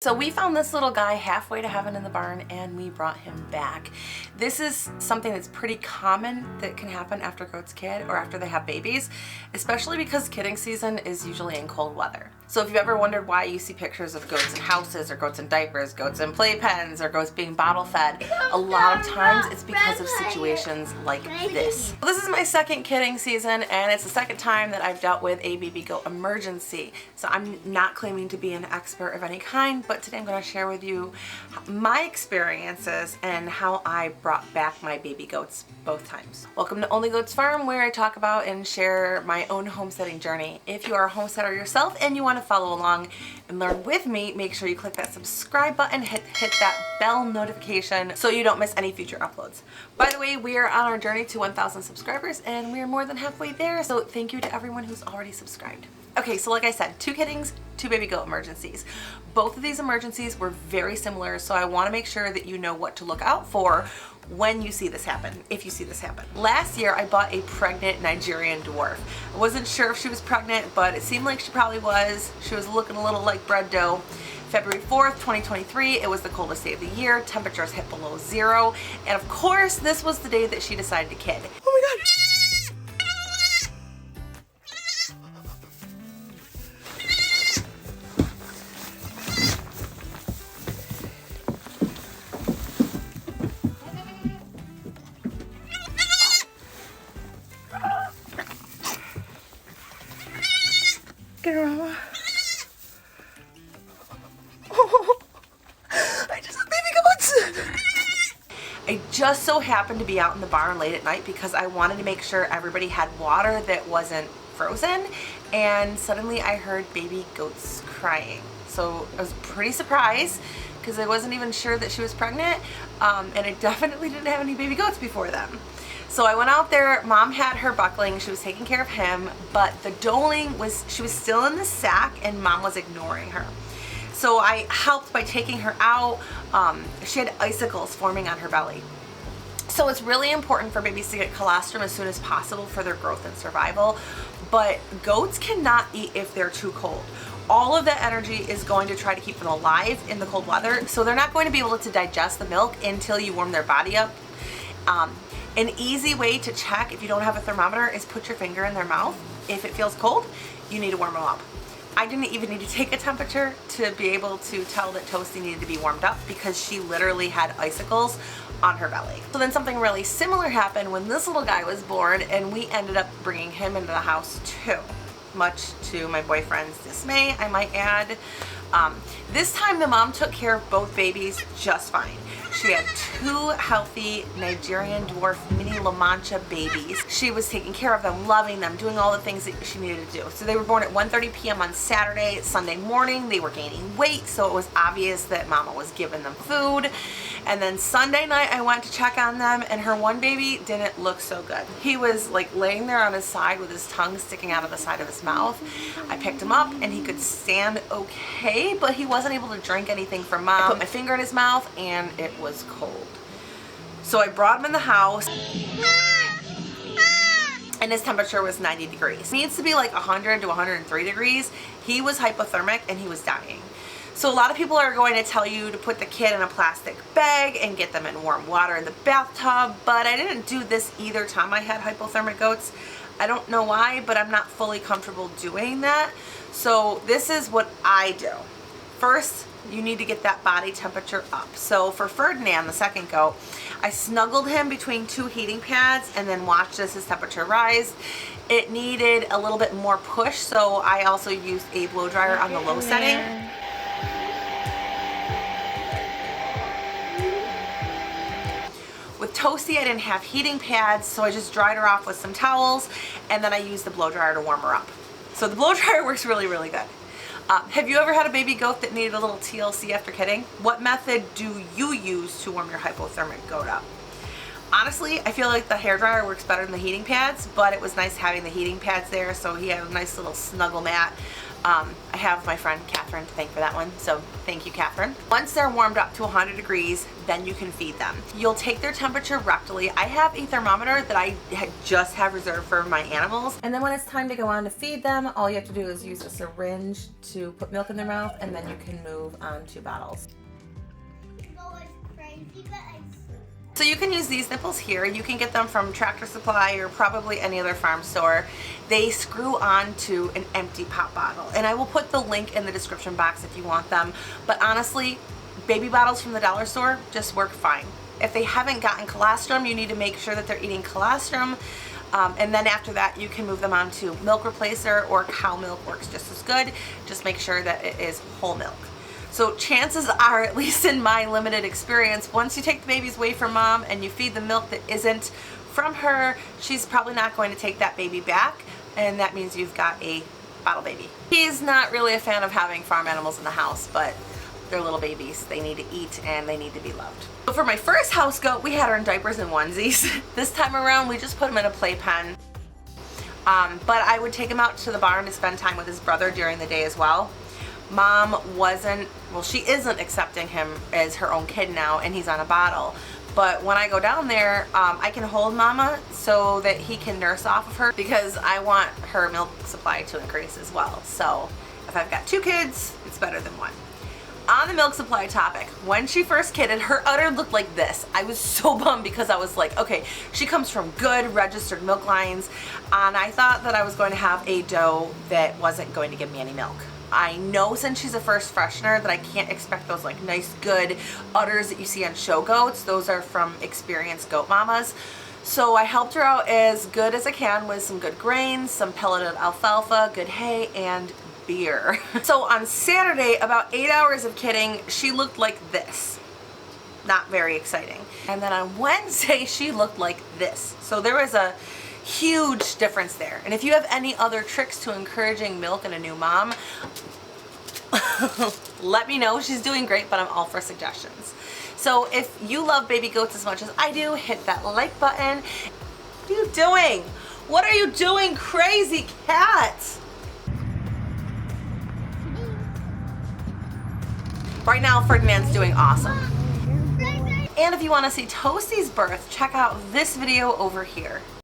So we found this little guy halfway to heaven in the barn and we brought him back. This is something that's pretty common that can happen after goats kid or after they have babies, especially because kidding season is usually in cold weather. So if you've ever wondered why you see pictures of goats in houses or goats in diapers, goats in playpens, or goats being bottle fed, a lot of times it's because of situations like this. This is my second kidding season and it's the second time that I've dealt with a baby goat emergency. So I'm not claiming to be an expert of any kind, but today I'm going to share with you my experiences and how I brought back my baby goats both times. Welcome to Only Goats Farm, where I talk about and share my own homesteading journey. If you are a homesteader yourself and you want to follow along and learn with me, make sure you click that subscribe button, hit that bell notification so you don't miss any future uploads. By the way, we are on our journey to 1,000 subscribers and we are more than halfway there, so thank you to everyone who's already subscribed. Okay, so like I said, 2 kiddings, 2 baby goat emergencies. Both of these emergencies were very similar, so I want to make sure that you know what to look out for when you see this happen, if you see this happen. Last year, I bought a pregnant Nigerian Dwarf. I wasn't sure if she was pregnant, but it seemed like she probably was. She was looking a little like bread dough. February 4th, 2023, it was the coldest day of the year. Temperatures hit below 0. And of course, this was the day that she decided to kid. Oh my God. Get her, Mama. Oh, I just have baby goats. I just so happened to be out in the barn late at night because I wanted to make sure everybody had water that wasn't frozen, and suddenly I heard baby goats crying. So I was pretty surprised because I wasn't even sure that she was pregnant, and I definitely didn't have any baby goats before then. So I went out there, Mom had her buckling, she was taking care of him, but the doling she was still in the sack and Mom was ignoring her. So I helped by taking her out. She had icicles forming on her belly. So it's really important for babies to get colostrum as soon as possible for their growth and survival, but goats cannot eat if they're too cold. All of that energy is going to try to keep them alive in the cold weather, so they're not going to be able to digest the milk until you warm their body up. An easy way to check if you don't have a thermometer is put your finger in their mouth. If it feels cold, you need to warm them up. I didn't even need to take a temperature to be able to tell that Toasty needed to be warmed up because she literally had icicles on her belly. So then something really similar happened when this little guy was born, and we ended up bringing him into the house too, much to my boyfriend's dismay, I might add. This time the mom took care of both babies just fine. She had 2 healthy Nigerian Dwarf mini lamancha babies. She was taking care of them, loving them, doing all the things that she needed to do. So they were born at 1:30 p.m. on Saturday. Sunday morning they were gaining weight, so it was obvious that Mama was giving them food. And then Sunday night I went to check on them and her one baby didn't look so good. He was like laying there on his side with his tongue sticking out of the side of his mouth. I picked him up and he could stand okay, but he wasn't able to drink anything from Mom. I put my finger in his mouth and it was cold. So I brought him in the house and his temperature was 90 degrees. It needs to be like 100 to 103 degrees. He was hypothermic and he was dying. So a lot of people are going to tell you to put the kid in a plastic bag and get them in warm water in the bathtub, but I didn't do this either time I had hypothermic goats. I don't know why, but I'm not fully comfortable doing that. So this is what I do. First, you need to get that body temperature up. So for Ferdinand, the second goat, I snuggled him between 2 heating pads and then watched as his temperature rise. It needed a little bit more push, so I also used a blow dryer on the low setting. With Toasty, I didn't have heating pads, so I just dried her off with some towels, and then I used the blow dryer to warm her up. So the blow dryer works really, really good. Have you ever had a baby goat that needed a little TLC after kidding? What method do you use to warm your hypothermic goat up? Honestly, I feel like the hairdryer works better than the heating pads, but it was nice having the heating pads there, so he had a nice little snuggle mat. I have my friend Catherine to thank for that one, so thank you, Catherine. Once they're warmed up to 100 degrees, then you can feed them. You'll take their temperature rectally. I have a thermometer that I just have reserved for my animals. And then when it's time to go on to feed them, all you have to do is use a syringe to put milk in their mouth, and then you can move on to bottles. So you can use these nipples here. You can get them from Tractor Supply or probably any other farm store. They screw on to an empty pop bottle. And I will put the link in the description box if you want them. But honestly, baby bottles from the dollar store just work fine. If they haven't gotten colostrum, you need to make sure that they're eating colostrum. And then after that, you can move them on to milk replacer, or cow milk works just as good. Just make sure that it is whole milk. So chances are, at least in my limited experience, once you take the babies away from mom and you feed the milk that isn't from her, she's probably not going to take that baby back, and that means you've got a bottle baby. He's not really a fan of having farm animals in the house, but they're little babies. They need to eat and they need to be loved. So for my first house goat, we had her in diapers and onesies. This time around, we just put him in a playpen. But I would take him out to the barn to spend time with his brother during the day as well. Mom she isn't accepting him as her own kid now, and he's on a bottle. But when I go down there, I can hold Mama so that he can nurse off of her, because I want her milk supply to increase as well. So if I've got 2 kids, it's better than 1. On the milk supply topic, when she first kidded, her udder looked like this. I was so bummed because I was like, okay, she comes from good registered milk lines, and I thought that I was going to have a doe that wasn't going to give me any milk. I know since she's a first freshener that I can't expect those like nice good udders that you see on show goats. Those are from experienced goat mamas. So I helped her out as good as I can with some good grains, some pelleted alfalfa, good hay, and beer. So on Saturday, about 8 hours of kidding, she looked like this. Not very exciting. And then on Wednesday, she looked like this. So there was a huge difference there. And if you have any other tricks to encouraging milk in a new mom, let me know. She's doing great, but I'm all for suggestions. So if you love baby goats as much as I do, hit that like button. What are you doing? What are you doing, crazy cat? Right now, Ferdinand's doing awesome. And if you want to see Toasty's birth, check out this video over here.